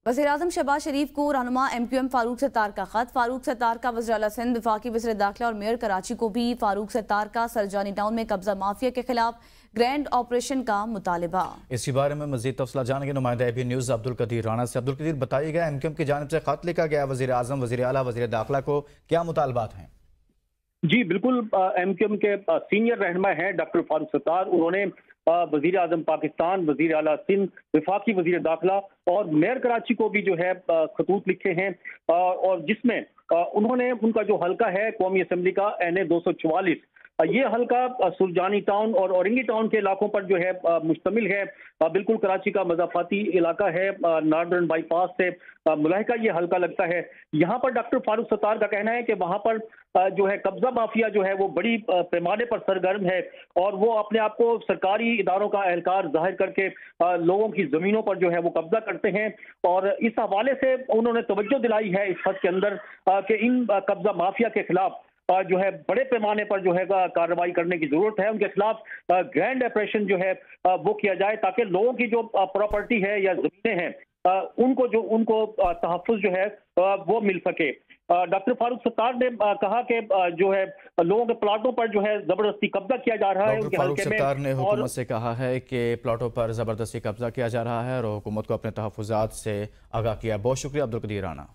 वज़ीर-ए-आज़म शहबाज शरीफ को रहनुमा MQM फारूक सत्तार का खत। फारूक सत्तार का वज़ीर आला सिंध, वफाकी वज़ीर दाखिला और मेयर कराची को भी फारूक सत्तार का सरजानी टाउन में कब्जा माफिया के खिलाफ ग्रैंड ऑपरेशन का मुतालिबा। इसी बारे में मज़ीद तफसीलात जानेंगे नुमाइंदा ABN न्यूज़ अब्दुल कदीर राणा से। अब्दुल कदीर, बताइएगा MQM की जानिब से खत लिखा गया वज़ीर-ए-आज़म, वज़ीर आला, वज़ीर दाखिला को, क्या मुतालबात हैं? जी बिल्कुल, MQM के सीनियर रहनुमा हैं डॉक्टर फारूक सत्तार। उन्होंने वज़ीर आज़म पाकिस्तान, वज़ीर आला सिंध, वफाकी वज़ीर दाखिला और मेयर कराची को भी जो है खतूत लिखे हैं, और जिसमें उन्होंने उनका जो हल्का है कौमी असम्बली का NA 244, ये हल्का सुरजानी टाउन और औरंगी टाउन के इलाकों पर जो है मुश्तमिल है। बिल्कुल कराची का मज़ाफ़ाती इलाका है, नॉर्दर्न बाईपास से मुलाहिका ये हल्का लगता है। यहाँ पर डॉक्टर फारूक सत्तार का कहना है कि वहाँ पर जो है कब्जा माफिया जो है वो बड़ी पैमाने पर सरगर्म है, और वो अपने आप को सरकारी इदारों का एहलकार जाहिर करके लोगों की ज़मीनों पर जो है वो कब्जा करते हैं। और इस हवाले से उन्होंने तवज्जो दिलाई है इस खत के अंदर कि इन कब्जा माफिया के खिलाफ जो है बड़े पैमाने पर जो है कार्रवाई करने की जरूरत है। उनके खिलाफ ग्रैंड ऑपरेशन जो है वो किया जाए, ताकि लोगों की जो प्रॉपर्टी है या जमीनें हैं उनको तहफ़्फ़ुज़ जो है वो मिल सके। डॉक्टर फारूक सत्तार ने कहा कि जो है लोगों के प्लाटों पर जो है जबरदस्ती कब्जा किया जा रहा है। डॉक्टर फारूक सत्तार ने हुकूमत से कहा है कि प्लाटों पर जबरदस्ती कब्जा किया जा रहा है और हुकूमत को अपने तहफ़्फ़ुज़ात से आगाह किया। बहुत शुक्रिया अब्दुल कदीर राणा।